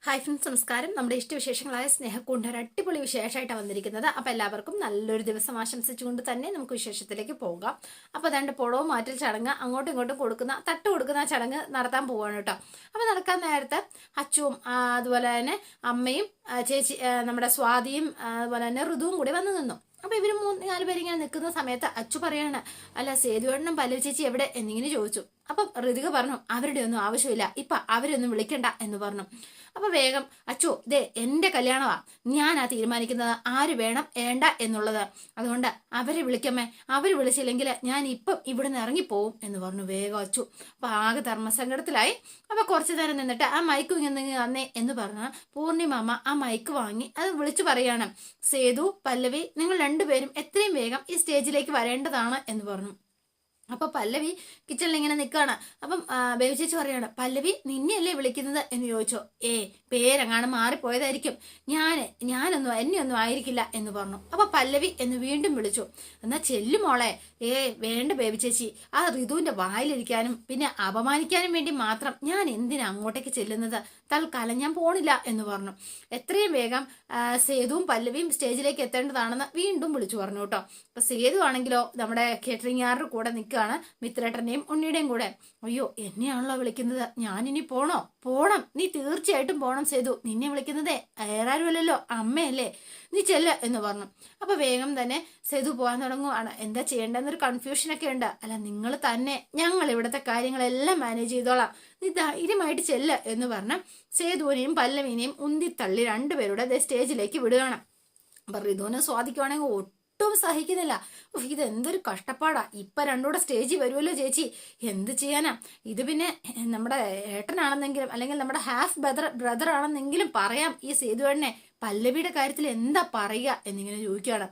Hi friends, നമസ്കാരം. നമ്മുടെ ഇഷ്ടവിശേഷങ്ങളായ സ്നേഹക്കൂണ്ട് ഒരു അടിപൊളി വിശേഷമായിട്ടാണ് വന്നിരിക്കുന്നത്. അപ്പോൾ എല്ലാവർക്കും നല്ലൊരു ദിവസം ആശംസിച്ചുകൊണ്ട് തന്നെ നമുക്ക് വിശേഷത്തിലേക്ക് പോകാം. അപ്പോൾ അതാണ്ട് പുടവ് മാറ്റൽ ചടങ്ങ് അങ്ങോട്ടും ഇങ്ങോട്ടും കൊടുക്കുന്ന തട്ട് കൊടുക്കുന്ന ചടങ്ങ് നടത്താൻ പോവാണ് കേട്ടോ. അപ്പോൾ നടക്കാൻ നേരത്തെ അച്ചുവും അതുപോലെ തന്നെ അമ്മയും ചേച്ചി നമ്മുടെ സ്വാതിയും അതുപോലെ തന്നെ ഋതുവും കൂടി വന്നു നിന്നു. അപ്പൊ ഇവര് 3-4 പേരിങ്ങനെ നിൽക്കുന്ന സമയത്ത് അച്ചു പറയാണ്, അല്ല സേതുവേട്ടനും പല്ലവി ചേച്ചി എവിടെ എന്നിങ്ങനെ ചോദിച്ചു. അപ്പം ഋതിക പറഞ്ഞു, അവരുടെ ഒന്നും ആവശ്യമില്ല, ഇപ്പൊ അവരൊന്നും വിളിക്കണ്ട എന്ന് പറഞ്ഞു. അപ്പൊ വേഗം അച്ചു, ഇതേ എന്റെ കല്യാണമാ, ഞാനാ തീരുമാനിക്കുന്നത് ആര് വേണം വേണ്ട എന്നുള്ളത്, അതുകൊണ്ട് അവരെ വിളിക്കമ്മേ, അവര് വിളിച്ചില്ലെങ്കിൽ ഞാൻ ഇപ്പം ഇവിടുന്ന് ഇറങ്ങിപ്പോവും എന്ന് പറഞ്ഞു വേഗം അച്ചു. അപ്പൊ ആകെ ധർമ്മസങ്കടത്തിലായി. അപ്പൊ കുറച്ചു നേരം നിന്നിട്ട് ആ മൈക്ക് ഇങ്ങനെ തന്നേ എന്ന് പറഞ്ഞ പൂർണിമാമ ആ മൈക്ക് വാങ്ങി അത് വിളിച്ചു പറയാണ്, സേതു പല്ലവി നിങ്ങൾ രണ്ടുപേരും എത്രയും വേഗം ഈ സ്റ്റേജിലേക്ക് വരേണ്ടതാണ് എന്ന് പറഞ്ഞു. അപ്പൊ പല്ലവി കിച്ചണിൽ ഇങ്ങനെ നിൽക്കുകയാണ്. അപ്പം ബേബി ചേച്ചി പറയാണ്, പല്ലവി നിന്നെയല്ലേ വിളിക്കുന്നത് എന്ന് ചോദിച്ചോ. പേരെങ്ങാണ് മാറിപ്പോയതായിരിക്കും, എന്നെയൊന്നും ആയിരിക്കില്ല എന്ന് പറഞ്ഞു. അപ്പൊ പല്ലവി എന്ന് വീണ്ടും വിളിച്ചു. എന്നാ ചെല്ലുമോളെ. വേണ്ട ബേബി ചേച്ചി, ആ ഋതുവിന്റെ വായിലിരിക്കാനും പിന്നെ അപമാനിക്കാനും വേണ്ടി മാത്രം ഞാൻ എന്തിനാ അങ്ങോട്ടേക്ക് ചെല്ലുന്നത്, തൽക്കാലം ഞാൻ പോണില്ല എന്ന് പറഞ്ഞു. എത്രയും വേഗം സേതുവും പല്ലവിയും സ്റ്റേജിലേക്ക് എത്തേണ്ടതാണെന്ന് വീണ്ടും വിളിച്ചു പറഞ്ഞു കേട്ടോ. അപ്പൊ സേതു ആണെങ്കിലോ നമ്മുടെ കേറ്ററിംഗുകാരുടെ കൂടെ നിൽക്കുകയാണ്, മിത്രേട്ടന്റെയും ഉണ്ണിയുടെയും കൂടെ. അയ്യോ എന്നെയാണല്ലോ വിളിക്കുന്നത്, ഞാനിനി പോണം, നീ തീർച്ചയായിട്ടും പോണം സേതു, നിന്നെ വിളിക്കുന്നതേ വേറാരുമല്ലല്ലോ അമ്മയല്ലേ, നീ ചെല്ല് എന്ന് പറഞ്ഞു. അപ്പൊ വേഗം തന്നെ സേതു പോകാൻ തുടങ്ങുവാണ്. എന്താ ചെയ്യേണ്ടെന്നൊരു കൺഫ്യൂഷനൊക്കെ ഉണ്ട്. അല്ല നിങ്ങൾ തന്നെ, ഞങ്ങൾ ഇവിടുത്തെ കാര്യങ്ങളെല്ലാം മാനേജ് ചെയ്തോളാം, നീ ധൈര്യമായിട്ട് ചെല്ല് എന്ന് പറഞ്ഞ് സേതുവിനെയും പല്ലവിനെയും ഉന്തിത്തള്ളി രണ്ടുപേരുടെ സ്റ്റേജിലേക്ക് വിടുകയാണ്. അപ്പൊ ഋതുവിനെ സ്വാധിക്കുവാണെങ്കിൽ ഒട്ടും സഹിക്കുന്നില്ല. ഇതെന്തൊരു കഷ്ടപ്പാടാ, ഇപ്പൊ രണ്ടുകൂടെ സ്റ്റേജിൽ വരുമല്ലോ ചേച്ചി, എന്ത് ചെയ്യാനാ, ഇത് പിന്നെ നമ്മുടെ ഏട്ടനാണെന്നെങ്കിലും അല്ലെങ്കിൽ നമ്മുടെ ഹാഫ് ബ്രദർ ആണെന്നെങ്കിലും പറയാം ഈ സേതുവേട്ടനെ, പല്ലവിയുടെ കാര്യത്തിൽ എന്താ പറയുക എന്നിങ്ങനെ ചോദിക്കുകയാണ്.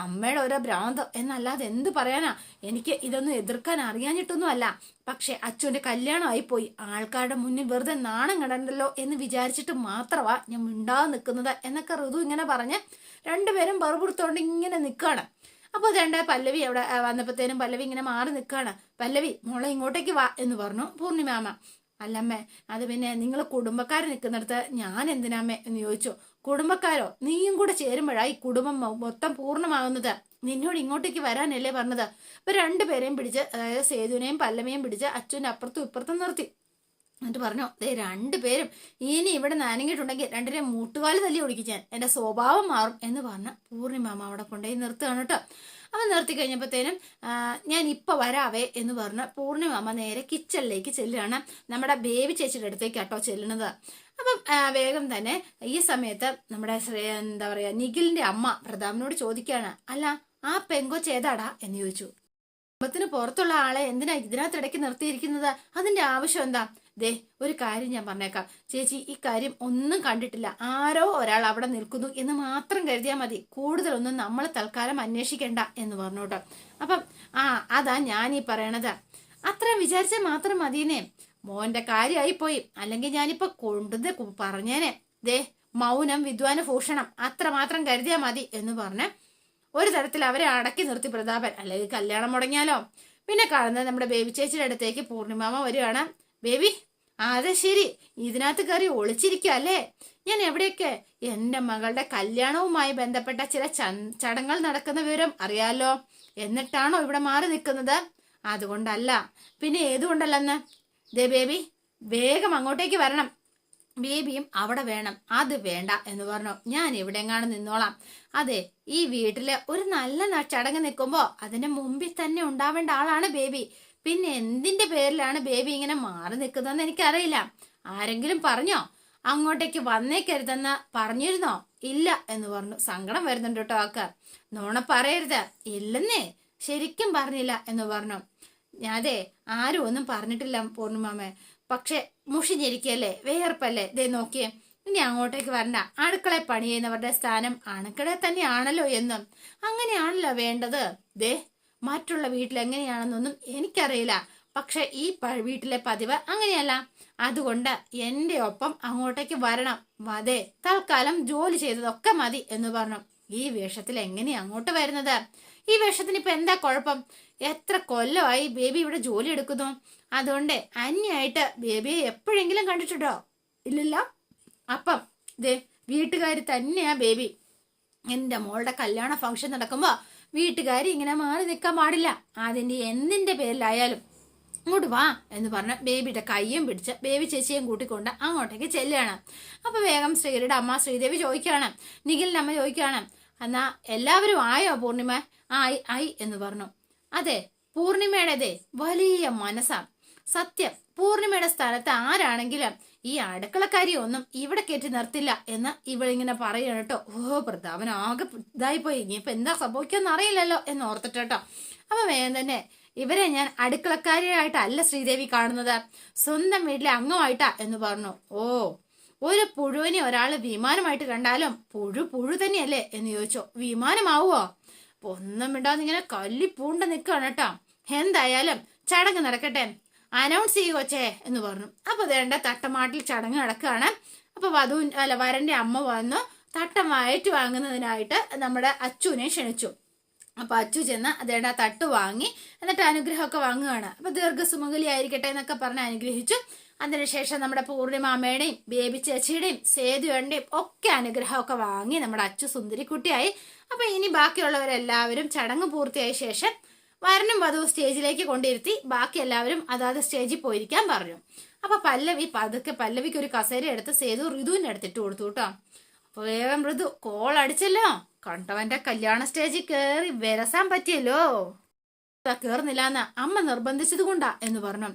അമ്മയുടെ ഓരോ ഭ്രാന്തം എന്നല്ലാതെ എന്ത് പറയാനാ, എനിക്ക് ഇതൊന്നും എതിർക്കാൻ അറിയാഞ്ഞിട്ടൊന്നും അല്ല, പക്ഷെ അച്ഛൻ്റെ കല്യാണം ആയിപ്പോയി, ആൾക്കാരുടെ മുന്നിൽ വെറുതെ നാണം കിടണ്ടല്ലോ എന്ന് വിചാരിച്ചിട്ട് മാത്രമാ ഞാൻ മിണ്ടാതെ നിൽക്കുന്നത് എന്നൊക്കെ ഋതു ഇങ്ങനെ പറഞ്ഞ് രണ്ടുപേരും ബറുപുറത്തോണ്ട് ഇങ്ങനെ നിൽക്കുകയാണ്. അപ്പോൾ അതേണ്ട പല്ലവി അവിടെ വന്നപ്പോഴത്തേനും പല്ലവി ഇങ്ങനെ മാറി നിൽക്കുകയാണ്. പല്ലവി മോളെ ഇങ്ങോട്ടേക്ക് വാ എന്ന് പറഞ്ഞു പൂർണിമാമ. അല്ലമ്മേ, അത് പിന്നെ നിങ്ങൾ കുടുംബക്കാർ നിൽക്കുന്നിടത്ത് ഞാൻ എന്തിനാമ്മേ എന്ന് ചോദിച്ചു. കുടുംബക്കാരോ, നീയും കൂടെ ചേരുമ്പോഴായി കുടുംബം മൊത്തം പൂർണ്ണമാകുന്നത്, നിന്നോട് ഇങ്ങോട്ടേക്ക് വരാനല്ലേ പറഞ്ഞത്. അപ്പൊ രണ്ടുപേരെയും പിടിച്ച്, അതായത് സേതുവിനെയും പല്ലവിയെയും പിടിച്ച് അച്ഛൻ്റെ അപ്പുറത്തും ഇപ്പുറത്തും നിർത്തി. എന്നിട്ട് പറഞ്ഞു, രണ്ടുപേരും ഇനി ഇവിടെ നനങ്ങിയിട്ടുണ്ടെങ്കിൽ രണ്ടിനെയും മുട്ടുകാല് തല്ലി ഒടിക്കാൻ എന്റെ സ്വഭാവം മാറും എന്ന് പറഞ്ഞ പൂർണിമാമ അവിടെ കൊണ്ടുപോയി നിർത്തുകയാണ് കേട്ടോ. അവൻ നിർത്തി കഴിഞ്ഞപ്പോഴത്തേനും ഞാൻ ഇപ്പൊ വരാവേ എന്ന് പറഞ്ഞ് പൂർണിമാമ നേരെ കിച്ചണിലേക്ക് ചെല്ലുകയാണ്. നമ്മുടെ ബേബി ചേച്ചിയുടെ അടുത്തേക്ക് കേട്ടോ ചെല്ലുന്നത്. അപ്പം വേഗം തന്നെ ഈ സമയത്ത് നമ്മുടെ എന്താ പറയാ നിഖിലിന്റെ അമ്മ പ്രതാപനോട് ചോദിക്കുകയാണ്, അല്ല ആ പെങ്കൊച്ചേതാടാ എന്ന് ചോദിച്ചു. കുടുംബത്തിന് പുറത്തുള്ള ആളെ എന്തിനാ ഇതിനകത്തിടയ്ക്ക് നിർത്തിയിരിക്കുന്നത്, അതിന്റെ ആവശ്യം എന്താ? ഒരു കാര്യം ഞാൻ പറഞ്ഞേക്കാം ചേച്ചി, ഈ കാര്യം ഒന്നും കണ്ടിട്ടില്ല, ആരോ ഒരാൾ അവിടെ നിൽക്കുന്നു എന്ന് മാത്രം കരുതിയാൽ മതി, കൂടുതലൊന്നും നമ്മൾ തൽക്കാലം അന്വേഷിക്കണ്ട എന്ന് പറഞ്ഞു കേട്ടോ. അപ്പം അതാ ഞാൻ ഈ പറയണത്, അത്ര വിചാരിച്ചാൽ മാത്രം മതിയെന്നേ, മോന്റെ കാര്യമായിപ്പോയി, അല്ലെങ്കിൽ ഞാനിപ്പോ പറഞ്ഞേനെ. മൗനം വിദ്വാന ഭൂഷണം, അത്ര മാത്രം കരുതിയാൽ മതി എന്ന് പറഞ്ഞ് ഒരു തരത്തിൽ അവരെ അടക്കി നിർത്തി പ്രതാപൻ. അല്ലെങ്കിൽ കല്യാണം മുടങ്ങിയാലോ. പിന്നെ കാണുന്നത് നമ്മുടെ ബേബി ചേച്ചിയുടെ അടുത്തേക്ക് പൂർണിമാമ വരികയാണ്. ബേബി, അതെ ശരി, ഇതിനകത്ത് കയറി ഒളിച്ചിരിക്കുക അല്ലേ, ഞാൻ എവിടെയൊക്കെ എന്റെ മകളുടെ കല്യാണവുമായി ബന്ധപ്പെട്ട ചില ചടങ്ങുകൾ നടക്കുന്ന വിവരം അറിയാലോ, എന്നിട്ടാണോ ഇവിടെ മാറി നിൽക്കുന്നത്? അതുകൊണ്ടല്ല, പിന്നെ ഏതുകൊണ്ടല്ലെന്ന്? ബേബി വേഗം അങ്ങോട്ടേക്ക് വരണം, ബേബിയും അവിടെ വേണം. അത് വേണ്ട എന്ന് പറഞ്ഞു, ഞാൻ എവിടെയെങ്ങാണ് നിന്നോളാം. അതെ, ഈ വീട്ടില് ഒരു നല്ല ചടങ്ങ് നിൽക്കുമ്പോ അതിന്റെ മുമ്പിൽ തന്നെ ഉണ്ടാവേണ്ട ആളാണ് ബേബി, പിന്നെ എന്തിന്റെ പേരിലാണ് ബേബി ഇങ്ങനെ മാറി നിൽക്കുന്നതെന്ന് എനിക്കറിയില്ല. ആരെങ്കിലും പറഞ്ഞോ അങ്ങോട്ടേക്ക് വന്നേക്കരുതെന്ന് പറഞ്ഞിരുന്നോ? ഇല്ല എന്ന് പറഞ്ഞു. സങ്കടം വരുന്നുണ്ട് കേട്ടോ ആക്ക്. നോണ പറയരുത്. ഇല്ലെന്നേ, ശരിക്കും പറഞ്ഞില്ല എന്ന് പറഞ്ഞു. അതെ, ആരും ഒന്നും പറഞ്ഞിട്ടില്ല പൂർണിമാമേ, പക്ഷെ മുഷിഞ്ഞിരിക്കല്ലേ, വേർപ്പല്ലേ, നോക്കിയേ, ഇനി അങ്ങോട്ടേക്ക് വരണ്ട, അടുക്കള പണി ചെയ്യുന്നവരുടെ സ്ഥാനം അണുക്കള തന്നെയാണല്ലോ എന്നും, അങ്ങനെയാണല്ലോ വേണ്ടത്. മറ്റുള്ള വീട്ടിൽ എങ്ങനെയാണെന്നൊന്നും എനിക്കറിയില്ല, പക്ഷെ ഈ വീട്ടിലെ പതിവ് അങ്ങനെയല്ല, അതുകൊണ്ട് എന്റെ ഒപ്പം അങ്ങോട്ടേക്ക് വരണം. തൽക്കാലം ജോലി ചെയ്തതൊക്കെ മതി എന്ന് പറഞ്ഞു. ഈ വേഷത്തിൽ എങ്ങനെയാ അങ്ങോട്ട് വരുന്നത്? ഈ വേഷത്തിന് ഇപ്പൊ എന്താ കുഴപ്പം? എത്ര കൊല്ലമായി ബേബി ഇവിടെ ജോലി എടുക്കുന്നു, അതുകൊണ്ട് അന്യായിട്ട് ബേബിയെ എപ്പോഴെങ്കിലും കണ്ടിട്ടുണ്ടോ? ഇല്ലല്ല. അപ്പം ദേ വീട്ടുകാർ തന്നെയാ ബേബി. എൻ്റെ മോളുടെ കല്യാണ ഫംഗ്ഷൻ നടക്കുമ്പോ വീട്ടുകാർ ഇങ്ങനെ മാറി നിൽക്കാൻ പാടില്ല. അതിന്റെ എന്തിന്റെ പേരിലായാലും ഇങ്ങോട്ട് വാ എന്ന് പറഞ്ഞ് ബേബിയുടെ കയ്യും പിടിച്ച് ബേബി ചേച്ചിയും കൂട്ടിക്കൊണ്ട് അങ്ങോട്ടേക്ക് ചെല്ലുകയാണ്. അപ്പൊ വേഗം ശ്രീയുടെ അമ്മ ശ്രീദേവി ചോദിക്കുകയാണ്, നിഖിലിന്റെ അമ്മ ചോദിക്കുകയാണ്, എന്നാ എല്ലാവരും ആയോ പൂർണിമ? ആയി എന്ന് പറഞ്ഞു. അതെ, പൂർണിമയുടേതേ വലിയ മനസ്സാ. സത്യം, പൂർണിമയുടെ സ്ഥലത്ത് ആരാണെങ്കിലും ഈ അടുക്കളക്കാരി ഒന്നും ഇവിടെ കയറ്റി നിർത്തില്ല എന്ന് ഇവളിങ്ങനെ പറയണം കേട്ടോ. ഓ, പ്രതാപൻ ആകെ ഇതായിപ്പോയി, ഇനിയിപ്പൊ എന്താ സംഭവിക്കാന്ന് അറിയില്ലല്ലോ എന്ന് ഓർത്തിട്ടോ. അപ്പൊ വേഗം തന്നെ ഇവരെ ഞാൻ അടുക്കളക്കാരിയായിട്ടല്ല ശ്രീദേവി കാണുന്നത്, സ്വന്തം വീട്ടിലെ അംഗമായിട്ടാ എന്ന് പറഞ്ഞു. ഓ, ഒരു പുഴുവിനെ ഒരാള് വിമാനമായിട്ട് കണ്ടാലും പുഴു തന്നെയല്ലേ എന്ന് ചോദിച്ചു. വിമാനമാവോ? ഒന്നും മിണ്ടാതെ ഇങ്ങനെ കല്ലിപ്പൂണ്ട നിൽക്കുകയാണ് കേട്ടോ. എന്തായാലും ചടങ്ങ് നടക്കട്ടെ, അനൗൺസ് ചെയ്യുവച്ചേ എന്ന് പറഞ്ഞു. അപ്പൊ വേണ്ട തട്ടമാട്ടിൽ ചടങ്ങ് നടക്കുകയാണ്. അപ്പൊ വരന്റെ അമ്മ വന്നു തട്ടം വയറ്റ് വാങ്ങുന്നതിനായിട്ട് നമ്മുടെ അച്ചുവിനെ ക്ഷണിച്ചു. അപ്പൊ അച്ചു ചെന്ന് അതേണ്ട തട്ട് വാങ്ങി എന്നിട്ട് അനുഗ്രഹമൊക്കെ വാങ്ങുകയാണ്. അപ്പൊ ദീർഘസുമംഗലി ആയിരിക്കട്ടെ എന്നൊക്കെ പറഞ്ഞ് അനുഗ്രഹിച്ചു. അതിനുശേഷം നമ്മുടെ പൂർണിമാമ്മയുടെയും ബേബി ചേച്ചിയുടെയും സേതുവേണ്ടയും ഒക്കെ അനുഗ്രഹമൊക്കെ വാങ്ങി നമ്മുടെ അച്ചു സുന്ദരിക്കുട്ടിയായി. അപ്പൊ ഇനി ബാക്കിയുള്ളവരെല്ലാവരും ചടങ്ങ് പൂർത്തിയായ ശേഷം വരനും വധുവും സ്റ്റേജിലേക്ക് കൊണ്ടിരുത്തി ബാക്കി എല്ലാവരും അതാത് സ്റ്റേജിൽ പോയിരിക്കാൻ പറഞ്ഞു. അപ്പൊ പല്ലവി പതുക്കെ പല്ലവിക്ക് ഒരു കസേര എടുത്ത് സേതു ഋതുവിന് എടുത്തിട്ട് കൊടുത്തു കേട്ടോ. അപ്പൊ വേഗം ഋതു കോൾ അടിച്ചല്ലോ, കണ്ടവന്റെ കല്യാണ സ്റ്റേജിൽ കയറി വരസാൻ പറ്റിയല്ലോ. കേറുന്നില്ലാന്ന് അമ്മ നിർബന്ധിച്ചത് കൊണ്ടാ എന്ന് പറഞ്ഞു.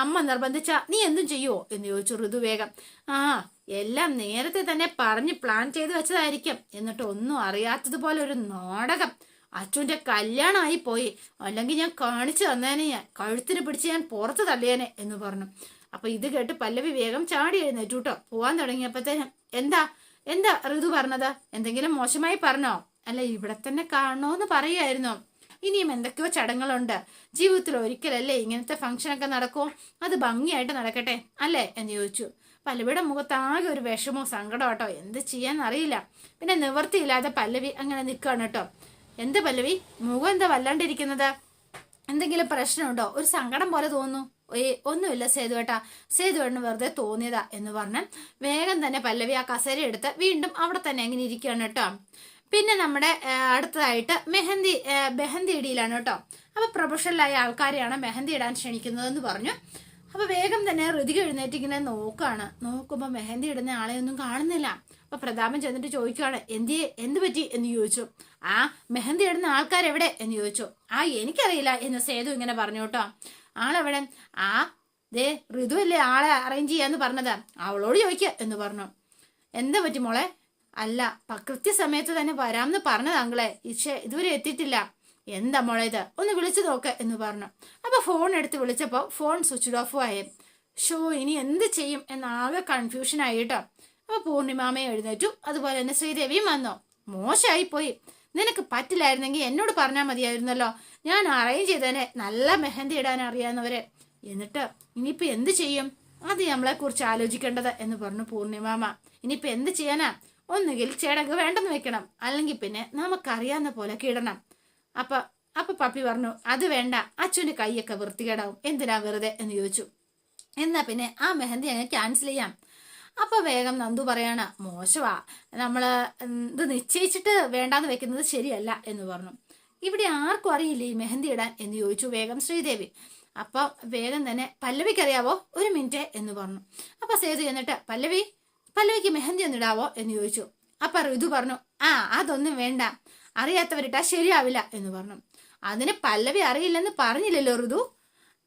അമ്മ നിർബന്ധിച്ച നീ എന്തും ചെയ്യുവോ എന്ന് ചോദിച്ചു ഋതു വേഗം. എല്ലാം നേരത്തെ തന്നെ പറഞ്ഞ് പ്ലാൻ ചെയ്ത് വെച്ചതായിരിക്കും, എന്നിട്ട് ഒന്നും അറിയാത്തതുപോലെ ഒരു നാടകം. അച്ഛൻ്റെ കല്യാണമായി പോയി, അല്ലെങ്കിൽ ഞാൻ കാണിച്ചു തന്നേനെ, ഞാൻ കഴുത്തിന് പിടിച്ച് ഞാൻ പുറത്ത് തള്ളിയേനെ എന്ന് പറഞ്ഞു. അപ്പൊ ഇത് കേട്ട് പല്ലവി വേഗം ചാടി എഴുന്നേറ്റു കേട്ടോ. പോവാൻ തുടങ്ങിയപ്പോഴത്തേനും എന്താ എന്താ ഋതു പറഞ്ഞത്? എന്തെങ്കിലും മോശമായി പറഞ്ഞോ? അല്ല, ഇവിടെ തന്നെ കാണണോന്ന് പറയായിരുന്നോ? ഇനിയും എന്തൊക്കെയോ ചടങ്ങുകളുണ്ട്, ജീവിതത്തിൽ ഒരിക്കലല്ലേ ഇങ്ങനത്തെ ഫംഗ്ഷനൊക്കെ നടക്കുമോ, അത് ഭംഗിയായിട്ട് നടക്കട്ടെ അല്ലേ എന്ന് ചോദിച്ചു. പല്ലവിയുടെ മുഖത്താകെ ഒരു വിഷമോ സങ്കടം കേട്ടോ, എന്ത് ചെയ്യാന്ന് അറിയില്ല. പിന്നെ നിവർത്തിയില്ലാതെ പല്ലവി അങ്ങനെ നിൽക്കുകയാണ് കേട്ടോ. എന്താ പല്ലവി, മുഖം എന്താ വല്ലാണ്ടിരിക്കുന്നത്? എന്തെങ്കിലും പ്രശ്നമുണ്ടോ? ഒരു സങ്കടം പോലെ തോന്നുന്നു. ഒന്നുമില്ല സേതുവേട്ടാ, സേതുവേട്ടന് വെറുതെ തോന്നിയതാ എന്ന് പറഞ്ഞ് വേഗം തന്നെ പല്ലവി ആ കസേര എടുത്ത് വീണ്ടും അവിടെ തന്നെ അങ്ങനെ ഇരിക്കുകയാണ് കേട്ടോ. പിന്നെ നമ്മുടെ അടുത്തതായിട്ട് മെഹന്തി ഇടിയിലാണ് കേട്ടോ. അപ്പൊ പ്രൊഫഷണലായ ആൾക്കാരെയാണ് മെഹന്തി ഇടാൻ ക്ഷണിക്കുന്നതെന്ന് പറഞ്ഞു. അപ്പൊ വേഗം തന്നെ ഋതിക എഴുന്നേറ്റ് ഇങ്ങനെ നോക്കുകയാണ്. നോക്കുമ്പോ മെഹന്തി ഇടുന്ന ആളെ ഒന്നും കാണുന്നില്ല. അപ്പൊ പ്രതാപൻ ചെന്നിട്ട് ചോദിക്കുകയാണ്, എന്ത് പറ്റി എന്ന് ചോദിച്ചു. മെഹന്തി ഇടുന്ന ആൾക്കാരെവിടെ എന്ന് ചോദിച്ചു. എനിക്കറിയില്ല എന്ന് സേതു ഇങ്ങനെ പറഞ്ഞു കേട്ടോ. ആളെവിടെ? ദേ ഋതു അല്ലേ ആളെ അറേഞ്ച് ചെയ്യാന്ന് പറഞ്ഞത്, അവളോട് ചോദിക്കുക എന്ന് പറഞ്ഞു. എന്താ പറ്റി മോളെ? അല്ല, കൃത്യസമയത്ത് തന്നെ വരാമെന്ന് പറഞ്ഞത് അങ്ങളെ, പക്ഷേ ഇതുവരെ എത്തിയിട്ടില്ല. എന്താ മോളെ ഇത്, ഒന്ന് വിളിച്ചു നോക്ക് എന്ന് പറഞ്ഞു. അപ്പൊ ഫോൺ എടുത്ത് വിളിച്ചപ്പോ ഫോൺ സ്വിച്ച് ഓഫ് ആയി. ഇനി എന്ത് ചെയ്യും എന്നാകെ കൺഫ്യൂഷൻ ആയി കേട്ടോ. അപ്പൊ പൂർണിമാമയെ എഴുന്നേറ്റു, അതുപോലെ തന്നെ ശ്രീദേവിയും വന്നു. മോശമായി പോയി, നിനക്ക് പറ്റില്ലായിരുന്നെങ്കിൽ എന്നോട് പറഞ്ഞാൽ മതിയായിരുന്നല്ലോ, ഞാൻ അറേഞ്ച് ചെയ്തേനെ നല്ല മെഹന്തി ഇടാൻ അറിയാവുന്നവരെ. എന്നിട്ട് ഇനിയിപ്പൊ എന്ത് ചെയ്യും, അത് നമ്മളെ കുറിച്ച് ആലോചിക്കേണ്ടത് എന്ന് പറഞ്ഞു പൂർണിമാമ. ഇനിയിപ്പൊ എന്ത് ചെയ്യാനാ, ഒന്നുകിൽ ചടങ്ങ് വേണ്ടെന്ന് വെക്കണം, അല്ലെങ്കിൽ പിന്നെ നമുക്കറിയാവുന്ന പോലെ കിടണം. അപ്പൊ പപ്പി പറഞ്ഞു, അത് വേണ്ട, അച്ഛൻ്റെ കൈയൊക്കെ വൃത്തികേടാവും, എന്തിനാ വെറുതെ എന്ന് ചോദിച്ചു. എന്നാ പിന്നെ ആ മെഹന്തി അങ്ങ് ക്യാൻസൽ ചെയ്യാം. അപ്പൊ വേഗം നന്ദു പറയാണ്, മോശമാ, നമ്മള് ഇത് നിശ്ചയിച്ചിട്ട് വേണ്ടാന്ന് വെക്കുന്നത് ശരിയല്ല എന്ന് പറഞ്ഞു. ഇവിടെ ആർക്കും അറിയില്ല ഈ മെഹന്തി ഇടാൻ എന്ന് ചോദിച്ചു വേഗം ശ്രീദേവി. അപ്പൊ വേഗം തന്നെ പല്ലവിക്കറിയാവോ, ഒരു മിനിറ്റ് എന്ന് പറഞ്ഞു. അപ്പൊ സേതു എന്നിട്ട് പല്ലവിക്ക് മെഹന്തി ഒന്നിടാവോ എന്ന് ചോദിച്ചു. അപ്പൊ ഋതു പറഞ്ഞു, അതൊന്നും വേണ്ട, അറിയാത്തവരിട്ടാ ശരിയാവില്ല എന്ന് പറഞ്ഞു. അതിന് പല്ലവി അറിയില്ലെന്ന് പറഞ്ഞില്ലല്ലോ ഋതു.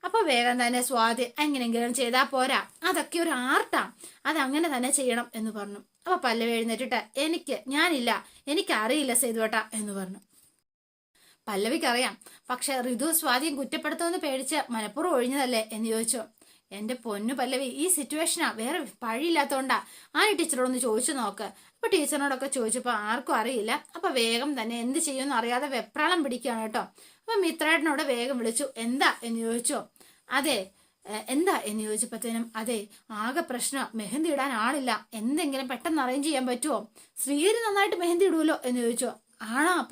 അപ്പൊ വേഗം തന്നെ സ്വാതി എങ്ങനെങ്കിലും ചെയ്താൽ പോരാ, അതൊക്കെ ഒരു ആർട്ടാ, അതങ്ങനെ തന്നെ ചെയ്യണം എന്ന് പറഞ്ഞു. അപ്പൊ പല്ലവി എഴുന്നേറ്റിട്ട് എനിക്ക് അറിയില്ല സേതുവേട്ടാ എന്ന് പറഞ്ഞു. പല്ലവിക്കറിയാം, പക്ഷെ ഋതു സ്വാതിയും കുറ്റപ്പെടുത്തുമെന്ന് പേടിച്ച് മനഃപൂർവ്വം ഒഴിഞ്ഞതല്ലേ എന്ന് ചോദിച്ചു. എന്റെ പൊന്നു പല്ലവി, ഈ സിറ്റുവേഷനാ, വേറെ വഴിയില്ലാത്തോണ്ടാ, ടീച്ചറോടൊന്ന് ചോദിച്ചു നോക്ക്. അപ്പൊ ടീച്ചറിനോടൊക്കെ ചോദിച്ചപ്പോ ആർക്കും അറിയില്ല. അപ്പൊ വേഗം തന്നെ എന്ത് ചെയ്യുമെന്ന് അറിയാതെ വെപ്രാളം പിടിക്കുകയാണ് കേട്ടോ. അപ്പൊ മിത്രേട്ടനോട് വേഗം വിളിച്ചു. എന്താ എന്ന് ചോദിച്ചു. എന്താ എന്ന് ചോദിച്ചപ്പോഴത്തേനും, ആകെ പ്രശ്നം, മെഹന്തി ഇടാൻ ആളില്ല, എന്തെങ്കിലും പെട്ടെന്ന് അറേഞ്ച് ചെയ്യാൻ പറ്റുമോ? ശ്രീഹരി നന്നായിട്ട് മെഹന്തി ഇടുമല്ലോ എന്ന് ചോദിച്ചു.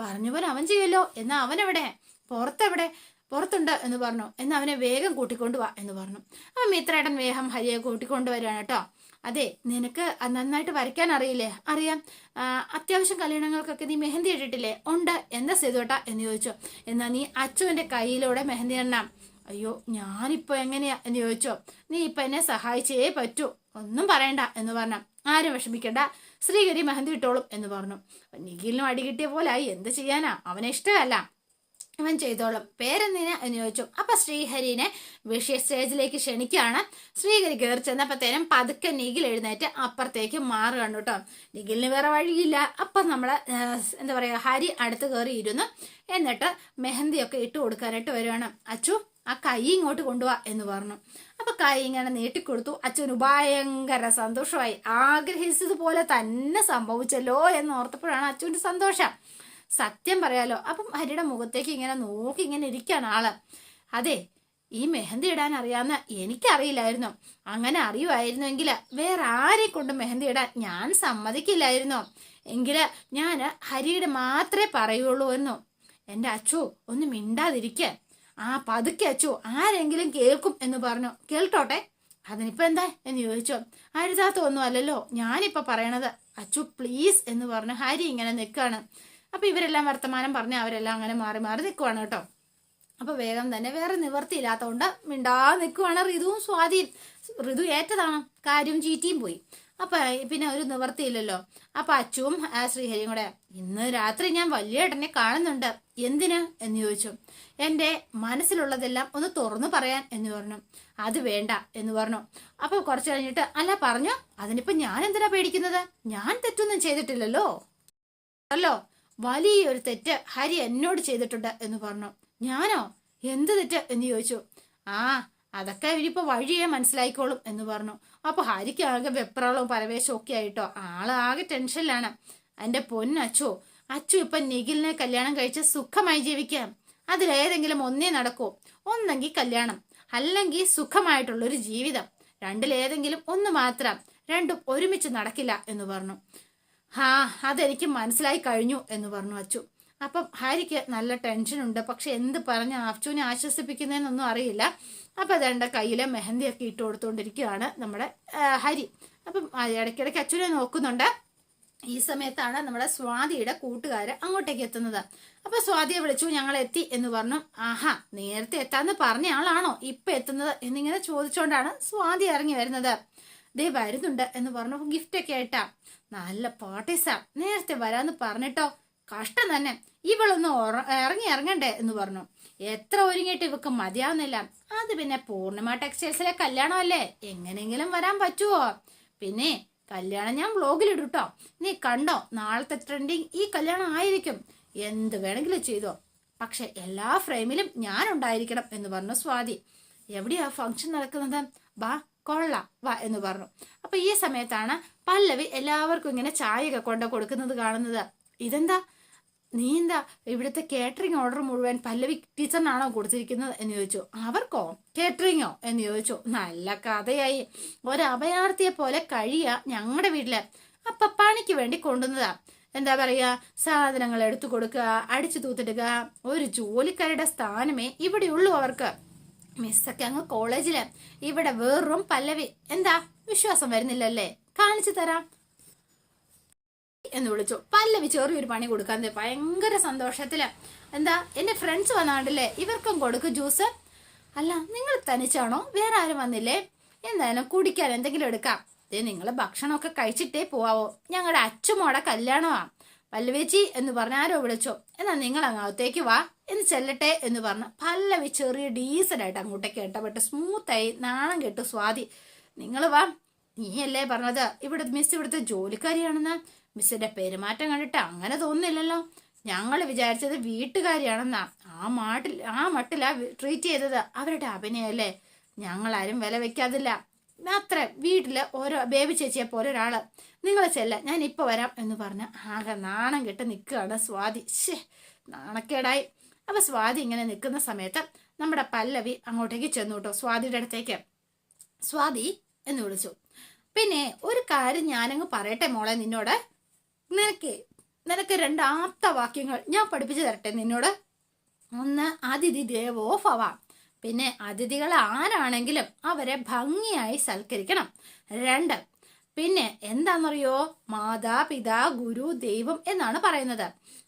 പറഞ്ഞ പോലെ അവൻ ചെയ്യുമല്ലോ, എന്നാ അവനെവിടെ? പുറത്തുണ്ട് എന്ന് പറഞ്ഞു. എന്നാ അവനെ വേഗം കൂട്ടിക്കൊണ്ടുവാ എന്ന് പറഞ്ഞു. അപ്പൊ മിത്രേട്ടൻ വേഗം ഹരിയെ കൂട്ടിക്കൊണ്ടുവരികയാണ് കേട്ടോ. അതെ, നിനക്ക് നന്നായിട്ട് വരയ്ക്കാൻ അറിയില്ലേ? അറിയാം. അത്യാവശ്യം കല്യാണങ്ങൾക്കൊക്കെ നീ മെഹന്തി ഇട്ടിട്ടില്ലേ? ഉണ്ട്. എന്താ സേതുവേട്ടാ എന്ന് ചോദിച്ചോ. എന്നാ നീ അച്ചുവിന്റെ കയ്യിലൂടെ മെഹന്തി ഇടണം. അയ്യോ, ഞാനിപ്പോ എങ്ങനെയാ എന്ന് ചോദിച്ചോ. നീ ഇപ്പൊ എന്നെ സഹായിച്ചേ പറ്റൂ, ഒന്നും പറയണ്ട എന്ന് പറഞ്ഞ. ആരും വിഷമിക്കണ്ട, ശ്രീഹരി മെഹന്തി ഇട്ടോളും എന്ന് പറഞ്ഞു. നിഖിലിനും അടി കിട്ടിയ പോലായി, എന്ത് ചെയ്യാനാ, അവനെ ഇഷ്ടമല്ല, അവൻ ചെയ്തോളും. പേരെന്തിനാ എന്ന് ചോദിച്ചു. അപ്പൊ ശ്രീഹരിനെ വിഷയ സ്റ്റേജിലേക്ക് ക്ഷണിക്കുകയാണ്. ശ്രീഹരി കയറി ചെന്നപ്പോഴത്തേനും പതുക്കെ നിഖിൽ എഴുന്നേറ്റ് അപ്പുറത്തേക്ക് മാറുകയാണ് കേട്ടോ. നിഖിലിന് വേറെ വഴിയില്ല. അപ്പൊ നമ്മള് എന്താ പറയാ, ഹരി അടുത്ത് കയറി ഇരുന്നു. എന്നിട്ട് മെഹന്തിയൊക്കെ ഇട്ട് കൊടുക്കാനായിട്ട് വരുവാണ്. അച്ചു, ആ കൈ ഇങ്ങോട്ട് കൊണ്ടുപോവാ എന്ന് പറഞ്ഞു. അപ്പൊ കൈ ഇങ്ങനെ നീട്ടിക്കൊടുത്തു. അച്ഛന് ഭയങ്കര സന്തോഷമായി. ആഗ്രഹിച്ചതുപോലെ തന്നെ സംഭവിച്ചല്ലോ എന്ന് ഓർത്തപ്പോഴാണ് അച്ഛൻ്റെ സന്തോഷം. സത്യം പറയാലോ. അപ്പം ഹരിയുടെ മുഖത്തേക്ക് ഇങ്ങനെ നോക്കി ഇങ്ങനെ ഇരിക്കുകയാണ് ആള്. അതെ, ഈ മെഹന്തി ഇടാൻ അറിയാവുന്ന എനിക്കറിയില്ലായിരുന്നു. അങ്ങനെ അറിയുമായിരുന്നെങ്കിൽ വേറെ ആരെ കൊണ്ട് മെഹന്തി ഇടാൻ ഞാൻ സമ്മതിക്കില്ലായിരുന്നു. എങ്കില് ഞാൻ ഹരിയുടെ മാത്രമേ പറയുള്ളൂ എന്നു. എൻ്റെ അച്ചു ഒന്ന് മിണ്ടാതിരിക്ക, പതുക്കെ അച്ചു, ആരെങ്കിലും കേൾക്കും എന്ന് പറഞ്ഞു. കേൾട്ടോട്ടെ, അതിനിപ്പോ എന്താ എന്ന് ചോദിച്ചോ. അരുതാത്തൊന്നും അല്ലല്ലോ ഞാനിപ്പോ പറയണത്. അച്ചു പ്ലീസ് എന്ന് പറഞ്ഞു ഹരി ഇങ്ങനെ നിൽക്കാണ്. അപ്പൊ ഇവരെല്ലാം വർത്തമാനം പറഞ്ഞ് അവരെല്ലാം അങ്ങനെ മാറി മാറി നിൽക്കുവാണ് കേട്ടോ. അപ്പൊ വേഗം തന്നെ വേറെ നിവർത്തിയില്ലാത്തതുകൊണ്ട് മിണ്ടാ നിൽക്കുവാണ് ഋതുവും സ്വാതിയും. ഋതു ഏറ്റതാണ് കാര്യം, ചീറ്റിയും പോയി. അപ്പൊ പിന്നെ ഒരു നിവർത്തിയില്ലല്ലോ. അപ്പൊ അച്ചുവും ശ്രീഹരിയും കൂടെ, ഇന്ന് രാത്രി ഞാൻ വലിയ ഏട്ടനെ കാണുന്നുണ്ട്. എന്തിന് എന്ന് ചോദിച്ചു. എന്റെ മനസ്സിലുള്ളതെല്ലാം ഒന്ന് തുറന്നു പറയാൻ എന്ന് പറഞ്ഞു. അത് വേണ്ട എന്ന് പറഞ്ഞു. അപ്പൊ കുറച്ച് കഴിഞ്ഞിട്ട്, അല്ല പറഞ്ഞോ, അതിനിപ്പോ ഞാൻ എന്തിനാ പേടിക്കുന്നത്, ഞാൻ തെറ്റൊന്നും ചെയ്തിട്ടില്ലല്ലോ അല്ലോ. വലിയൊരു തെറ്റ് ഹരി എന്നോട് ചെയ്തിട്ടുണ്ട് എന്ന് പറഞ്ഞു. ഞാനോ, എന്ത് തെറ്റ് എന്ന് ചോദിച്ചു. അതൊക്കെ ഇനിയിപ്പോ വഴിയെ മനസ്സിലായിക്കോളും എന്ന് പറഞ്ഞു. അപ്പൊ ഹരിക്ക് ആകെ വെപ്രാളവും പരവേശവും ഒക്കെ ആയിട്ടോ. ആളാകെ ടെൻഷനിലാണ്. എന്റെ പൊന്നച്ചു, അച്ചു ഇപ്പൊ നിഖിലിനെ കല്യാണം കഴിച്ച് സുഖമായി ജീവിക്കാം. അതിലേതെങ്കിലും ഒന്നേ നടക്കൂ. ഒന്നെങ്കിൽ കല്യാണം, അല്ലെങ്കിൽ സുഖമായിട്ടുള്ളൊരു ജീവിതം. രണ്ടിലേതെങ്കിലും ഒന്ന് മാത്രം. രണ്ടും ഒരുമിച്ച് നടക്കില്ല എന്ന് പറഞ്ഞു. അതെനിക്ക് മനസ്സിലായി കഴിഞ്ഞു എന്ന് പറഞ്ഞു അച്ചു. അപ്പം ഹരിക്ക് നല്ല ടെൻഷനുണ്ട്. പക്ഷെ എന്ത് പറഞ്ഞ അച്ചുവിനെ ആശ്വസിപ്പിക്കുന്നതെന്നൊന്നും അറിയില്ല. അപ്പം അതെൻ്റെ കയ്യിലെ മെഹന്തിയൊക്കെ ഇട്ട് കൊടുത്തുകൊണ്ടിരിക്കുകയാണ് നമ്മുടെ ഹരി. അപ്പം ഇടയ്ക്കിടയ്ക്ക് അച്ചുവിനെ നോക്കുന്നുണ്ട്. ഈ സമയത്താണ് നമ്മുടെ സ്വാതിയുടെ കൂട്ടുകാര് അങ്ങോട്ടേക്ക് എത്തുന്നത്. അപ്പൊ സ്വാതിയെ വിളിച്ചു, ഞങ്ങൾ എത്തി എന്ന് പറഞ്ഞു. നേരത്തെ എത്താന്ന് പറഞ്ഞ ആളാണോ ഇപ്പൊ എത്തുന്നത് എന്നിങ്ങനെ ചോദിച്ചോണ്ടാണ് സ്വാതി ഇറങ്ങി വരുന്നത്. ദേ വരുന്നുണ്ട് എന്ന് പറഞ്ഞു. ഗിഫ്റ്റ് ഒക്കെ ആയിട്ടാ. നല്ല പാർട്ടീസാ, നേരത്തെ വരാന്ന് പറഞ്ഞിട്ടോ. കഷ്ടം തന്നെ, ഇവളൊന്ന് ഇറങ്ങണ്ടേ എന്ന് പറഞ്ഞു. എത്ര ഒരുങ്ങിയിട്ട് ഇവക്ക് മതിയാവുന്നില്ല. അത് പിന്നെ പൂർണിമ ടെക്സ്റ്റൈൽസിലെ കല്യാണം അല്ലേ, എങ്ങനെയെങ്കിലും വരാൻ പറ്റുമോ? പിന്നെ കല്യാണം ഞാൻ വ്ലോഗിലിടും ട്ടോ, നീ കണ്ടോ, നാളത്തെ ട്രെൻഡിങ് ഈ കല്യാണം ആയിരിക്കും. എന്ത് വേണമെങ്കിലും ചെയ്തോ, പക്ഷെ എല്ലാ ഫ്രെയിമിലും ഞാൻ ഉണ്ടായിരിക്കണം എന്ന് പറഞ്ഞു സ്വാതി. എവിടെയാ ഫംഗ്ഷൻ നടക്കുന്നത്? വാ, കൊള്ളാം, വാ എന്ന് പറഞ്ഞു. അപ്പൊ ഈ സമയത്താണ് പല്ലവി എല്ലാവർക്കും ഇങ്ങനെ ചായയൊക്കെ കൊണ്ട് കൊടുക്കുന്നത് കാണുന്നത്. ഇതെന്താ, നീ എന്താ ഇവിടുത്തെ കേറ്ററിംഗ് ഓർഡർ മുഴുവൻ പല്ലവി ടീച്ചറിനാണോ കൊടുത്തിരിക്കുന്നത് എന്ന് ചോദിച്ചു. അവർക്കോ കേറ്ററിങ്ങോ എന്ന് ചോദിച്ചു. നല്ല കഥയായി. ഒരഭയാർത്ഥിയെ പോലെ കഴിയാ ഞങ്ങളുടെ വീട്ടില്. അപ്പൊ പണിക്ക് വേണ്ടി കൊണ്ടുവന്നതാ. എന്താ പറയാ, സാധനങ്ങൾ എടുത്തു കൊടുക്കുക, അടിച്ചു തൂത്തിടുക, ഒരു ജോലിക്കാരുടെ സ്ഥാനമേ ഇവിടെയുള്ളൂ അവർക്ക്. മിസ്സൊക്കെ അങ്ങ് കോളേജില്, ഇവിടെ വെറും പല്ലവി. എന്താ വിശ്വാസം വരുന്നില്ലല്ലേ? കാണിച്ചു തരാം എന്ന് വിളിച്ചു. പല്ലവി ചെറിയൊരു പണി കൊടുക്കാൻ ഭയങ്കര സന്തോഷത്തില്. എന്താ, എന്റെ ഫ്രണ്ട്സ് വന്നാണ്ടല്ലേ, ഇവർക്കും കൊടുക്കും ജ്യൂസ്. അല്ല, നിങ്ങൾ തനിച്ചാണോ, വേറെ ആരും വന്നില്ലേ? എന്തായാലും കുടിക്കാൻ എന്തെങ്കിലും എടുക്കാം. നിങ്ങൾ ഭക്ഷണമൊക്കെ കഴിച്ചിട്ടേ പോവാവോ, ഞങ്ങളുടെ അച്ചുമോടെ കല്യാണമാ. പല്ലവേച്ചി എന്ന് പറഞ്ഞ ആരോ വിളിച്ചോ. എന്നാ നിങ്ങൾ അങ്ങോട്ടേക്ക് വാ എന്ന് ചെല്ലട്ടെ എന്ന് പറഞ്ഞു. പല്ലവി ചെറിയ ഡീസൻ്റായിട്ട് അങ്ങോട്ടേക്ക് ഇട്ടപ്പെട്ട് സ്മൂത്തായി. നാണം കെട്ടു സ്വാതി. നിങ്ങൾ വാ, നീയല്ലേ പറഞ്ഞത് മിസ് ഇവിടുത്തെ ജോലിക്കാരിയാണെന്ന്. മിസ്സിന്റെ പെരുമാറ്റം കണ്ടിട്ട് അങ്ങനെ തോന്നുന്നില്ലല്ലോ. ഞങ്ങൾ വിചാരിച്ചത് വീട്ടുകാരിയാണെന്നാ. ആ മട്ടിലാ ട്രീറ്റ് ചെയ്തത്. അവരുടെ അഭിനയല്ലേ, ഞങ്ങളാരും വില വെക്കാതില്ല. അത്ര വീട്ടില് ഓരോ ബേബി ചേച്ചിയെ പോലെ ഒരാള്. നിങ്ങൾ ചെല്ല, ഞാൻ ഇപ്പൊ വരാം എന്ന് പറഞ്ഞ് ആകെ നാണം കെട്ട് നിൽക്കുകയാണ് സ്വാതി. നാണക്കേടായി. അപ്പൊ സ്വാതി ഇങ്ങനെ നിൽക്കുന്ന സമയത്ത് നമ്മുടെ പല്ലവി അങ്ങോട്ടേക്ക് ചെന്നു കേട്ടോ, സ്വാതിയുടെ അടുത്തേക്ക്. സ്വാതി എന്ന് വിളിച്ചു. പിന്നെ ഒരു കാര്യം ഞാനങ്ങ് പറയട്ടെ മോളെ നിന്നോട്. നിനക്ക് രണ്ട് ആപ്തവാക്യങ്ങൾ ഞാൻ പഠിപ്പിച്ചു തരട്ടെ നിന്നോട്. ഒന്ന്, അതിഥി ദേവോ ഭവ. പിന്നെ അതിഥികൾ ആരാണെങ്കിലും അവരെ ഭംഗിയായി സൽക്കരിക്കണം. രണ്ട്, പിന്നെ എന്താണെന്നറിയോ, മാതാപിതാ ഗുരു ദൈവം എന്നാണ് പറയുന്നത്.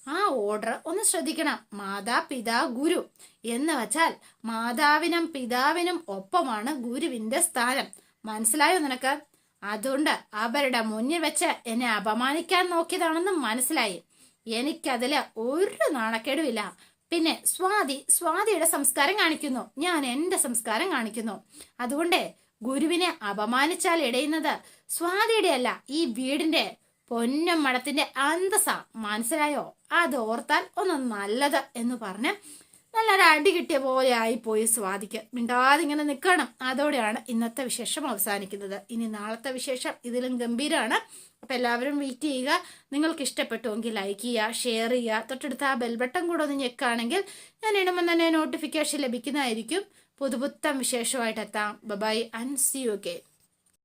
ആ ഓർഡർ ഒന്ന് ശ്രദ്ധിക്കണം. മാതാപിതാ ഗുരു എന്ന് വെച്ചാൽ മാതാവിനും പിതാവിനും ഒപ്പമാണ് ഗുരുവിന്റെ സ്ഥാനം. മനസ്സിലായോ നിനക്ക്? അതുകൊണ്ട് അവരുടെ മുന്നിൽ വെച്ച് എന്നെ അപമാനിക്കാൻ നോക്കിയതാണെന്ന് മനസ്സിലായി. എനിക്കതില് ഒരു നാണക്കേടുമില്ല. പിന്നെ സ്വാതിയുടെ സംസ്കാരം കാണിക്കുന്നു, ഞാൻ എന്റെ സംസ്കാരം കാണിക്കുന്നു. അതുകൊണ്ട് ഗുരുവിനെ അപമാനിച്ചാൽ ഇടയുന്നത് സ്വാതിയുടെ അല്ല, ഈ വീടിന്റെ പൊന്നും മടത്തിന്റെ അന്തസ. മനസ്സിലായോ? അത് ഓർത്താൽ ഒന്ന് നല്ലത് എന്ന് പറഞ്ഞ് നല്ലൊരു അടി കിട്ടിയ പോലെ ആയിപ്പോയി സ്വാതിക്ക്. മിണ്ടാതെ ഇങ്ങനെ നിൽക്കണം. അതോടെയാണ് ഇന്നത്തെ വിശേഷം അവസാനിക്കുന്നത്. ഇനി നാളത്തെ വിശേഷം ഇതിലും ഗംഭീരമാണ്. അപ്പം എല്ലാവരും വെയിറ്റ് ചെയ്യുക. നിങ്ങൾക്ക് ഇഷ്ടപ്പെട്ടുവെങ്കിൽ ലൈക്ക് ചെയ്യുക, ഷെയർ ചെയ്യുക, തൊട്ടടുത്ത് ആ ബെൽ ബട്ടൺ കൂടെ ഒന്ന് ഞെക്കുകയാണെങ്കിൽ ഞാൻ ഇടുമ്പോൾ തന്നെ നോട്ടിഫിക്കേഷൻ ലഭിക്കുന്നതായിരിക്കും. പുതുപുത്തൻ വിശേഷമായിട്ട് എത്താം. Bye and see you again.